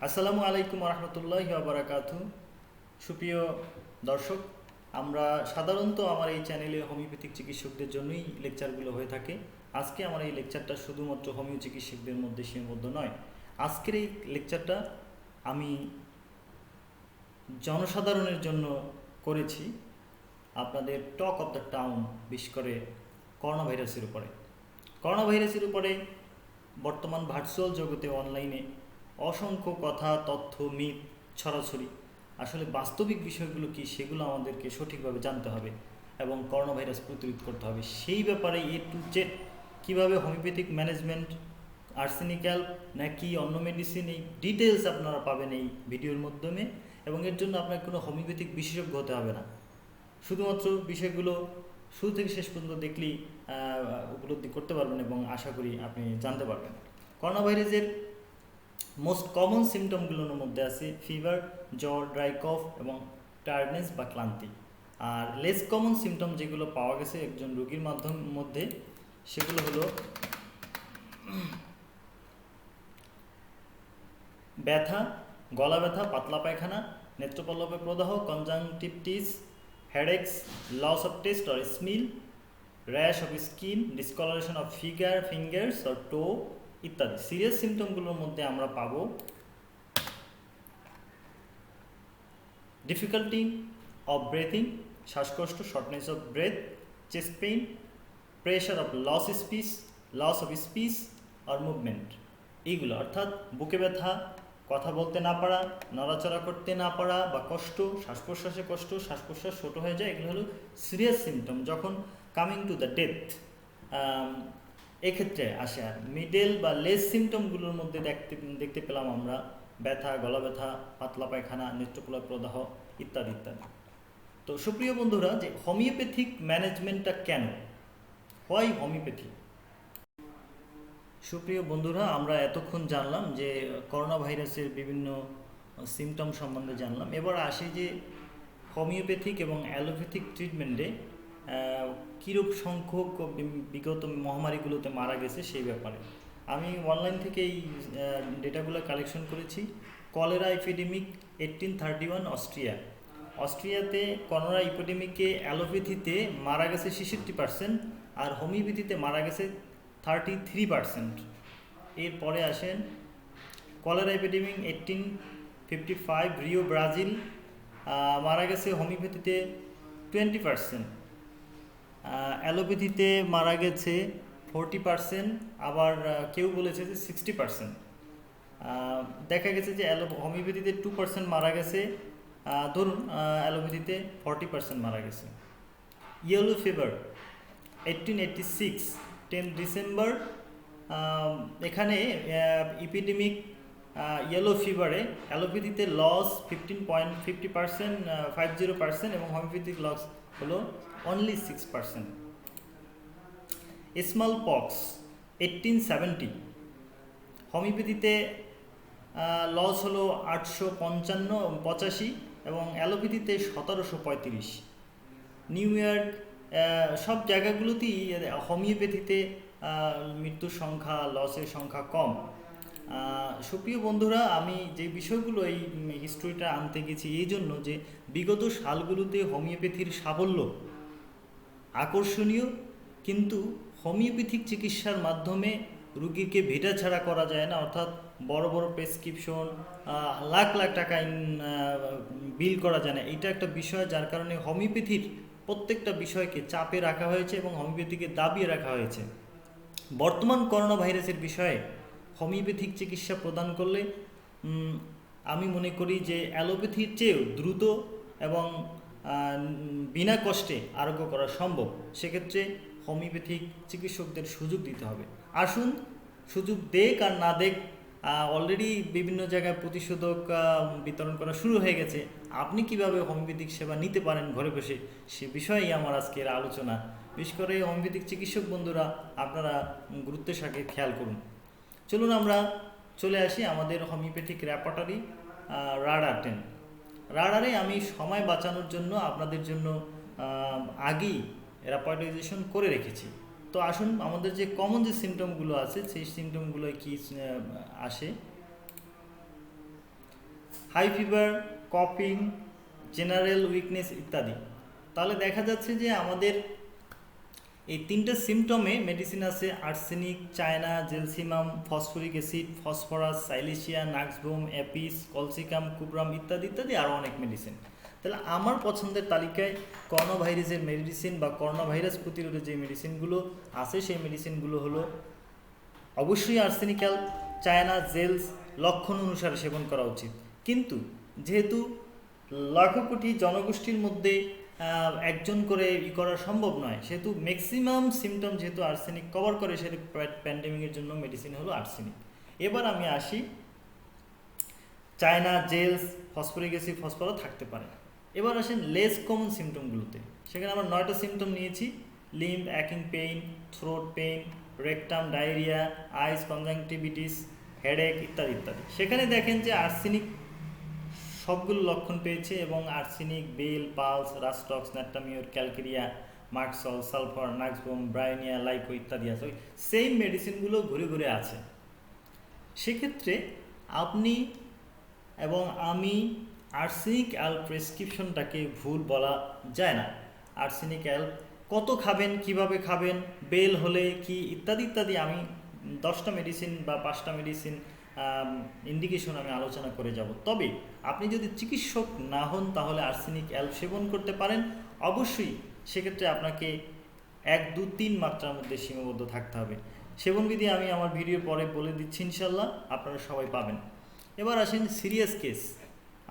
আসসালামু আলাইকুম রহমতুল্লাহি ওয়া বারাকাতু। সুপ্রিয় দর্শক, আমরা সাধারণত আমার এই চ্যানেলে হোমিওপ্যাথিক চিকিৎসকদের জন্যই লেকচারগুলো হয়ে থাকে। আজকে আমার এই লেকচারটা শুধুমাত্র হোমিও চিকিৎসকদের মধ্যে সীমাবদ্ধ নয়। আজকের এই লেকচারটা আমি জনসাধারণের জন্য করেছি, আপনাদের টক অফ দ্য টাউন, বিশেষ করে করোনা ভাইরাসের উপরে। করোনা ভাইরাসের উপরে বর্তমান ভার্চুয়াল জগতে অনলাইনে অসংখ্য কথা, তথ্য, মিথ ছড়াছড়ি। আসলে বাস্তবিক বিষয়গুলো কি সেগুলো আমাদেরকে সঠিকভাবে জানতে হবে এবং করোনা ভাইরাস প্রতিরোধ করতে হবে। সেই ব্যাপারে এ টু জেড কীভাবে হোমিওপ্যাথিক ম্যানেজমেন্ট, আর্সেনিক্যাল নাকি অন্য মেডিসিন, এই ডিটেলস আপনারা পাবেন এই ভিডিওর মাধ্যমে। এবং এর জন্য আপনার কোনো হোমিওপ্যাথিক বিশেষজ্ঞ হতে হবে না, শুধুমাত্র বিষয়গুলো শুরু থেকে শেষ পর্যন্ত দেখলেই উপলব্ধি করতে পারবেন এবং আশা করি আপনি জানতে পারবেন। করোনা ভাইরাসের মোস্ট কমন সিমটমগুলোর মধ্যে আছে ফিভার, জ্বর, ড্রাই কফ এবং টায়ার্ডনেস বা ক্লান্তি। আর লেস কমন সিমটম যেগুলো পাওয়া গেছে একজন রোগীর মধ্যে সেগুলো হলো ব্যথা, গলা ব্যথা, পাতলা পায়খানা, নেত্রপল্লবে প্রদাহ, conjunctivitis, headaches, loss of taste or smell, rash of skin, discolouration of fingers or toe ইত্যাদি। সিরিয়াস সিমটমগুলোর মধ্যে আমরা পাবো ডিফিকাল্টি অফ ব্রেথিং, শ্বাসকষ্ট, shortness of breath, chest pain, pressure of loss of speech আর মুভমেন্ট। এইগুলো অর্থাৎ বুকে ব্যথা, কথা বলতে না পারা, নড়াচড়া করতে না পারা বা কষ্ট, শ্বাস প্রশ্বাসে কষ্ট, শ্বাস প্রশ্বাস ছোটো হয়ে যায়, এগুলো হলো সিরিয়াস সিমটম যখন কামিং টু দ্য ডেথ এক্ষেত্রে আসে। আর মিডল বা লেস সিমটমগুলোর মধ্যে দেখতে পেলাম আমরা ব্যথা, গলা ব্যথা, পাতলা পায়খানা, নেত্রপল্লব প্রদাহ ইত্যাদি ইত্যাদি। তো সুপ্রিয় বন্ধুরা, যে হোমিওপ্যাথিক ম্যানেজমেন্টটা কেন, হোয়াই হোমিওপ্যাথি? সুপ্রিয় বন্ধুরা, আমরা এতক্ষণ জানলাম যে করোনা ভাইরাসের বিভিন্ন সিমটম সম্বন্ধে জানলাম। এবার আসি যে হোমিওপ্যাথিক এবং অ্যালোপ্যাথিক ট্রিটমেন্টে কীরূপ সংখ্যক বিগত মহামারীগুলোতে মারা গেছে সেই ব্যাপারে। আমি অনলাইন থেকে এই ডেটাগুলো কালেকশন করেছি। কলেরা এপিডেমিক 1831 অস্ট্রিয়াতে করোনা এপিডেমিকে অ্যালোপ্যাথিতে মারা গেছে 66%, আর হোমিওপ্যাথিতে মারা গেছে 33%। এরপরে আসেন কলেরা এপিডেমিক 1855 রিও ব্রাজিল, মারা গেছে হোমিওপ্যাথিতে 20%, অ্যালোপ্যাথিতে মারা গেছে 40%, আবার কেউ বলেছে যে 60%। দেখা গেছে যে হোমিওপ্যাথিতে 2% মারা গেছে, ধরুন অ্যালোপ্যাথিতে 40% মারা গেছে। ইয়েলো ফিভার 1886 10 ডিসেম্বর, এখানে এপিডেমিক ইয়েলো ফিভারে অ্যালোপ্যাথিতে লস 50% এবং হোমিওপ্যাথিক লস হলো অনলি 6%। স্মল পক্স 1870, হোমিওপ্যাথিতে লস হলো 885 এবং অ্যালোপ্যাথিতে 1735। নিউ ইয়র্ক, সব জায়গাগুলোতেই হোমিওপ্যাথিতে মৃত্যুর সংখ্যা, লসের সংখ্যা কম। সুপ্রিয় বন্ধুরা, আমি যে বিষয়গুলো এই হিস্ট্রিটা আনতে গেছি এই জন্য যে বিগত সালগুলোতে হোমিওপ্যাথির সাফল্য আকর্ষণীয়, কিন্তু হোমিওপ্যাথিক চিকিৎসার মাধ্যমে রুগীকে ভিটা ছাড়া করা যায় না, অর্থাৎ বড় বড় প্রেসক্রিপশন, লাখ লাখ টাকা বিল করা যায় না। এটা একটা বিষয় যার কারণে হোমিওপ্যাথির প্রত্যেকটা বিষয়কে চাপে রাখা হয়েছে এবং হোমিওপ্যাথিকে দাবিয়ে রাখা হয়েছে। বর্তমান করোনা ভাইরাসের বিষয়ে হোমিওপ্যাথিক চিকিৎসা প্রদান করলে আমি মনে করি যে অ্যালোপ্যাথির চেয়েও দ্রুত এবং বিনা কষ্টে আরোগ্য করা সম্ভব। সেক্ষেত্রে হোমিওপ্যাথিক চিকিৎসকদের সুযোগ দিতে হবে। আসুন, সুযোগ দেখ আর না দেখ, অলরেডি বিভিন্ন জায়গায় প্রতিষেধক বিতরণ করা শুরু হয়ে গেছে। আপনি কিভাবে হোমিওপ্যাথিক সেবা নিতে পারেন ঘরে বসে, সে বিষয়েই আমার আজকের আলোচনা। বিশেষ করে হোমিওপ্যাথিক চিকিৎসক বন্ধুরা, আপনারা গুরুত্বের সাথে খেয়াল করুন। চলুন আমরা চলে আসি আমাদের হোমিওপ্যাথিক রেপার্টরি রাডার 10। রাডারে আমি সময় বাঁচানোর জন্য আপনাদের জন্য আগেই রেপার্টাইজেশন করে রেখেছি। তো আসুন, আমাদের যে কমন যে সিমটমগুলো আছে সেই সিমটমগুলো কি আসে। হাই ফিভার, কফিং, জেনারেল উইকনেস ইত্যাদি। তাহলে দেখা যাচ্ছে যে আমাদের এই তিনটে সিমটমে মেডিসিন আছে arsenic, China, gelsemium, phosphoric acid, phosphorus, silicea, nux vomica, apis, colchicum, cuprum ইত্যাদি ইত্যাদি আরও অনেক মেডিসিন। তাহলে আমার পছন্দের তালিকায় করোনা ভাইরাসের মেডিসিন বা করোনা ভাইরাস প্রতিরোধে যে মেডিসিনগুলো আছে সেই মেডিসিনগুলো হলো অবশ্যই আর্সেনিক্যাল, চায়না, জেলস লক্ষণ অনুসারে সেবন করা উচিত। কিন্তু যেহেতু লাখো কোটি জনগোষ্ঠীর মধ্যে একজন করে করা সম্ভব নয়, সেহেতু ম্যাক্সিমাম সিমটম যেহেতু আর্সেনিক কভার করে, সেহেতু প্যান্ডেমিকের জন্য মেডিসিন হলো আর্সেনিক। এবার আমি আসি, China, gels, phosphoric acid, phosphorus থাকতে পারে। এবার আসেন লেস কমন সিমটমগুলোতে। সেখানে আমরা 9টা সিমটম নিয়েছি: লিম্ব, অ্যাকিং pain, throat pain, rectum, diarrhoea, eyes, conjunctivitis, headache ইত্যাদি ইত্যাদি। সেখানে দেখেন যে আর্সেনিক সবগুলো লক্ষণ পেয়েছে এবং arsenic, bell, pulse, রাস্টক্স, ন্যাট্টামিউর, calcarea, merc sol, sulphur, নাক্সবোম, Bryonia, লাইকো ইত্যাদি আছে, ওই সেম মেডিসিনগুলো ঘুরে ঘুরে আছে। সেক্ষেত্রে আপনি এবং আমি আর্সেনিক অ্যাল প্রেসক্রিপশনটাকে ভুল বলা যায় না। আর্সেনিক অ্যাল কত খাবেন, কিভাবে খাবেন, বেল হলে কি ইত্যাদি ইত্যাদি আমি 10টা মেডিসিন বা 5টা মেডিসিন ইন্ডিকেশন আমি আলোচনা করে যাব। তবে আপনি যদি চিকিৎসক না হন তাহলে আর্সেনিক অ্যাল সেবন করতে পারেন। অবশ্যই সেক্ষেত্রে আপনাকে 1, 2, 3 মাত্রার মধ্যে সীমাবদ্ধ থাকতে হবে। সেবনবিধি আমি আমার ভিডিওর পরে বলে দিচ্ছি, ইনশাল্লাহ আপনারা সবাই পাবেন। এবার আসেন সিরিয়াস কেস।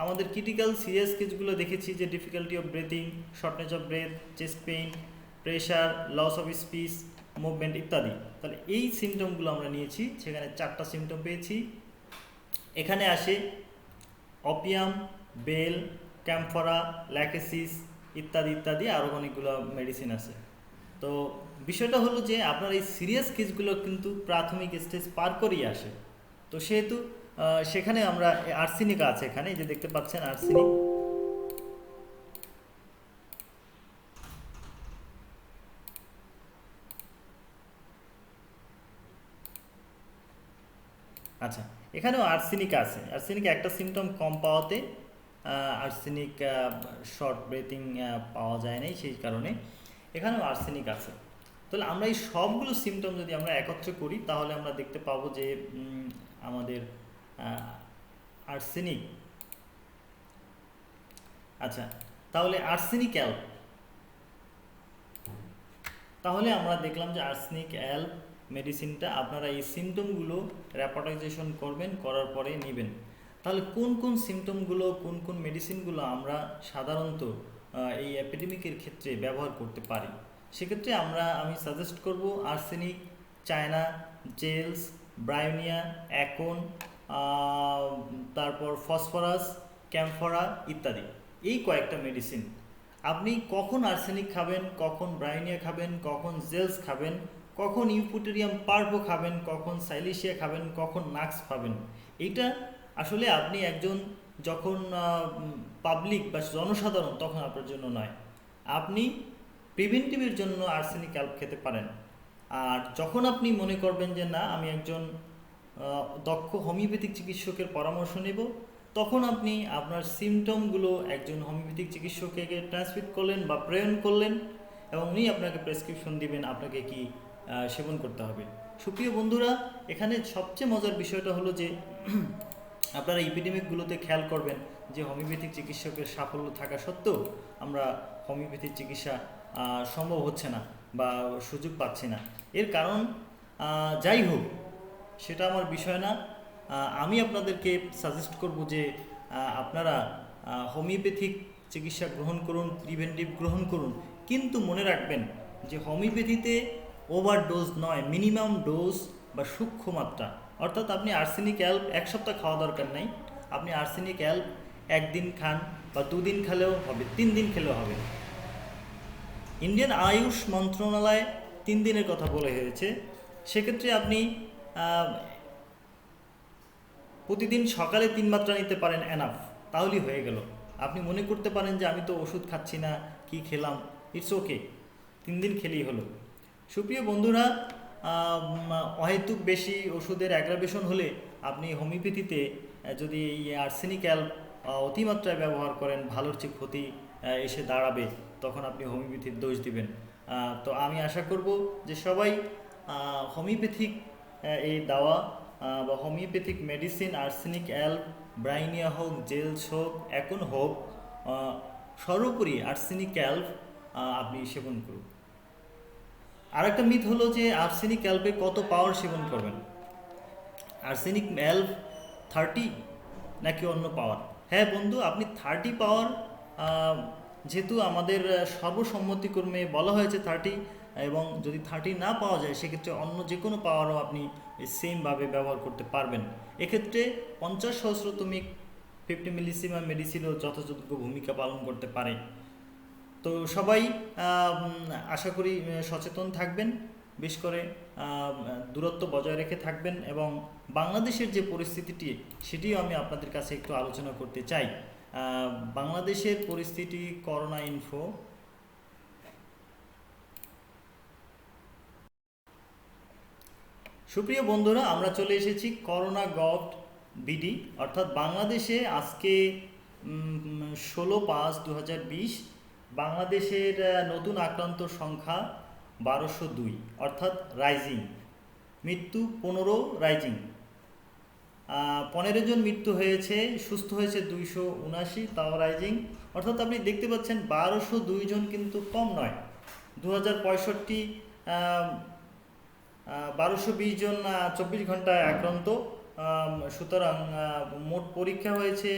আমাদের ক্রিটিক্যাল সিরিয়াস কেসগুলো দেখেছি যে difficulty of breathing, shortness of breath, chest pain, pressure, loss of speech, movement ইত্যাদি। তাহলে এই সিমটমগুলো আমরা নিয়েছি, সেখানে 4টা সিমটম পেয়েছি। এখানে আসে অপিয়াম, বেল, ক্যাম্ফরা, ল্যাকেসিস ইত্যাদি ইত্যাদি আরও অনেকগুলো মেডিসিন আছে। তো বিষয়টা হলো যে আপনার এই সিরিয়াস কেসগুলো কিন্তু প্রাথমিক স্টেজ পার করেই আসে। তো সেহেতু সেখানে আমরা আর্সেনিক আছে, এখানে যে দেখতে পাচ্ছেন আর্সেনিক। আচ্ছা, এখানেও আর্সেনিক আছে। আর্সেনিক একটা সিমটম কম পাওয়াতে আর্সেনিক শর্ট ব্রেথিং পাওয়া যায় নাই, সেই কারণে এখানেও আর্সেনিক আছে। তাহলে আমরা এই সবগুলো সিমটম যদি আমরা একত্রে করি তাহলে আমরা দেখতে পাবো যে আমাদের আর্সেনিক। আচ্ছা, তাহলে আর্সেনিক অ্যাল, তাহলে আমরা দেখলাম যে আর্সেনিক অ্যাল মেডিসিনটা আপনারা এই সিমটমগুলো র্যাপোর্টাইজেশন করবেন, করার পরে নেবেন। তাহলে কোন কোন সিমটমগুলো, কোন কোন মেডিসিনগুলো আমরা সাধারণত এই এপিডেমিকের ক্ষেত্রে ব্যবহার করতে পারি, সেক্ষেত্রে আমি সাজেস্ট করব আর্সেনিক, চায়না, জেলস, ব্রায়োনিয়া, অ্যাকন, তারপর ফসফরাস, ক্যাম্ফরা ইত্যাদি, এই কয়েকটা মেডিসিন। আপনি কখন আর্সেনিক খাবেন, কখন ব্রায়োনিয়া খাবেন, কখন জেলস খাবেন, কখন ইউপুটেরিয়াম পার্ভো খাবেন, কখন সাইলেশিয়া খাবেন, কখন নাক্স খাবেন, এইটা আসলে আপনি একজন যখন পাবলিক বা জনসাধারণ তখন আপনার জন্য নয়। আপনি প্রিভেন্টিভের জন্য আর্সেনিক অ্যাল্প খেতে পারেন। আর যখন আপনি মনে করবেন যে না আমি একজন দক্ষ হোমিওপ্যাথিক চিকিৎসকের পরামর্শ নেব, তখন আপনি আপনার সিমটমগুলো একজন হোমিওপ্যাথিক চিকিৎসককে ট্রান্সমিট করলেন বা প্রেরণ করলেন এবং উনি আপনাকে প্রেসক্রিপশন দিবেন আপনাকে কি সেবন করতে হবে। সুপ্রিয় বন্ধুরা, এখানে সবচেয়ে মজার বিষয়টা হলো যে আপনারা এপিডেমিকগুলোতে খেয়াল করবেন যে হোমিওপ্যাথিক চিকিৎসকের সাফল্য থাকা সত্ত্বেও আমরা হোমিওপ্যাথিক চিকিৎসা সম্ভব হচ্ছে না বা সুযোগ পাচ্ছি না। এর কারণ যাই হোক সেটা আমার বিষয় না। আমি আপনাদেরকে সাজেস্ট করব যে আপনারা হোমিওপ্যাথিক চিকিৎসা গ্রহণ করুন, প্রিভেন্টিভ গ্রহণ করুন, কিন্তু মনে রাখবেন যে হোমিওপ্যাথিতে ওভারডোজ নয়, মিনিমাম ডোজ বা সূক্ষ্ম মাত্রা। অর্থাৎ আপনি আর্সেনিক অ্যাল্প 1 সপ্তাহ খাওয়া দরকার নেই, আপনি আর্সেনিক অ্যাল্প 1 দিন খান বা 2 দিন খেলেও হবে, 3 দিন খেলেও হবে। ইন্ডিয়ান আয়ুষ মন্ত্রণালয় 3 দিনের কথা বলে হয়েছে। সেক্ষেত্রে আপনি প্রতিদিন সকালে 3 মাত্রা নিতে পারেন, এনাফ, তাহলেই হয়ে গেল। আপনি মনে করতে পারেন যে আমি তো ওষুধ খাচ্ছি না, কি খেলাম, ইটস ওকে, 3 দিন খেলেই হলো। সুপ্রিয় বন্ধুরা, অহেতুক বেশি ওষুধের অ্যাগ্রাভেশন হলে আপনি হোমিওপ্যাথিতে যদি এই আর্সেনিক অ্যাল্প অতিমাত্রায় ব্যবহার করেন, ভালোর চেয়ে ক্ষতি এসে দাঁড়াবে, তখন আপনি হোমিওপ্যাথির দোষ দিবেন। তো আমি আশা করব যে সবাই হোমিওপ্যাথিক এই দাওয়া বা হোমিওপ্যাথিক মেডিসিন, আর্সেনিক অ্যাল্প, ব্রাইনিয়া হোক, জেলস হোক, এখন হোক, আহ, সর্বোপরি আর্সেনিক অ্যাল্প আপনি সেবন করুন। আর একটা মিথ হলো যে আর্সেনিক অ্যাল্পে কত পাওয়ার সেবন করবেন। আর্সেনিক অ্যাল্প 30 নাকি অন্য পাওয়ার? হ্যাঁ বন্ধু, আপনি 30 পাওয়ার, যেহেতু আমাদের সর্বসম্মতিক্রমে বলা হয়েছে 30, এবং যদি 30 না পাওয়া যায় সেক্ষেত্রে অন্য যে কোনো পাওয়ারও আপনি সেমভাবে ব্যবহার করতে পারবেন। এক্ষেত্রে 50 সহস্রতমিক 50 মিলিসিমাম মেডিসিনও যথাযোগ্য ভূমিকা পালন করতে পারে। তো সবাই আশা করি সচেতন থাকবেন, বেশ করে দূরত্ব বজায় রেখে থাকবেন, এবং বাংলাদেশের যে পরিস্থিতিটি সেটিও আমি আপনাদের কাছে একটু আলোচনা করতে চাই। বাংলাদেশের পরিস্থিতি, করোনা ইনফো। সুপ্রিয় বন্ধুরা, আমরা চলে এসেছি করোনা গভ বিডি, অর্থাৎ বাংলাদেশে আজকে 16/5/2020 বাংলাদেশের নতুন আক্রান্ত সংখ্যা 1202, অর্থাৎ রাইজিং। মৃত্যু 15, রাইজিং। 15 জন মৃত্যু হয়েছে, সুস্থ হয়েছে 279, তাও রাইজিং। অর্থাৎ আপনি দেখতে পাচ্ছেন 1202 জন কিন্তু কম নয়। 2065, 1220 জন 24 ঘন্টায় আক্রান্ত। সুতরাং মোট পরীক্ষা হয়েছে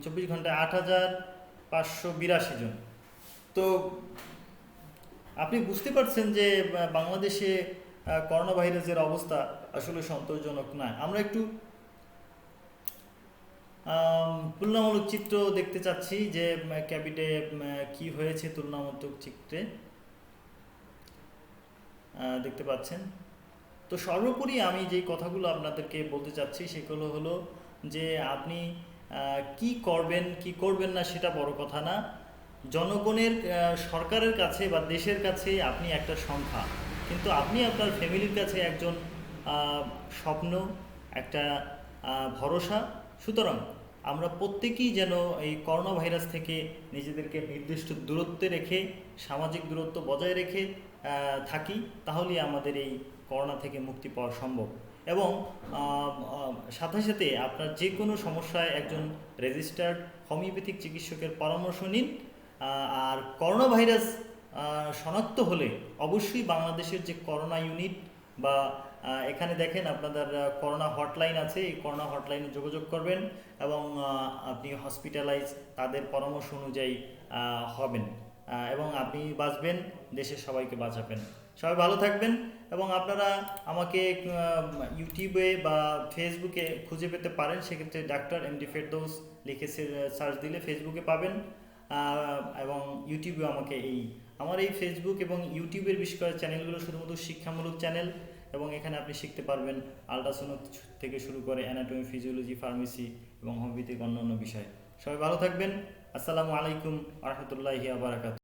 24 ঘন্টায় 8582 জন। তো আপনি বুঝতে পারছেন যে বাংলাদেশে করোনা ভাইরাসের অবস্থা আসলে সন্তোষজনক নয়। আমরা একটু তুলনামূলক চিত্র দেখতে চাচ্ছি যে ক্যাবিটে কি হয়েছে তুলনামূলক চিত্রে দেখতে পাচ্ছেন। তো সর্বোপরি আমি যে কথাগুলো আপনাদেরকে বলতে চাচ্ছি সেগুলো হলো যে আপনি কি করবেন কি করবেন না সেটা বড় কথা না। জনগণের, সরকারের কাছে বা দেশের কাছে আপনি একটা সংখ্যা, কিন্তু আপনি আপনার ফ্যামিলির কাছে একজন স্বপ্ন, একটা ভরসা। সুতরাং আমরা প্রত্যেকেই যেন এই করোনা ভাইরাস থেকে নিজেদেরকে নির্দিষ্ট দূরত্বে রেখে, সামাজিক দূরত্ব বজায় রেখে থাকি, তাহলেই আমাদের এই করোনা থেকে মুক্তি পাওয়া সম্ভব। এবং সাথে সাথে আপনার যে কোনো সমস্যায় একজন রেজিস্টার্ড হোমিওপ্যাথিক চিকিৎসকের পরামর্শ নিন। আর করোনা ভাইরাস শনাক্ত হলে অবশ্যই বাংলাদেশের যে করোনা ইউনিট বা এখানে দেখেন আপনাদের করোনা হটলাইন আছে, এই করোনা হটলাইনে যোগাযোগ করবেন এবং আপনি হসপিটালাইজ তাদের পরামর্শ অনুযায়ী হবেন, এবং আপনি বাঁচবেন, দেশের সবাইকে বাঁচাবেন। সবাই ভালো থাকবেন, এবং আপনারা আমাকে ইউটিউবে বা ফেসবুকে খুঁজে পেতে পারেন। সেক্ষেত্রে ডাক্তার এমডি ফেরদৌস লিখে সার্চ দিলে ফেসবুকে পাবেন, এবং ইউটিউবে আমাকে আমার এই ফেসবুক এবং ইউটিউবের বিশেষ করে চ্যানেলগুলো শুধুমাত্র শিক্ষামূলক চ্যানেল, এবং এখানে আপনি শিখতে পারবেন আল্ট্রাসাউন্ড থেকে শুরু করে অ্যানাটমি, ফিজিওলজি, ফার্মেসি এবং হোমিওপ্যাথিক অন্যান্য বিষয়। সবাই ভালো থাকবেন। আসসালামু আলাইকুম ওয়া রাহমাতুল্লাহি ওয়া বারাকাতুহু।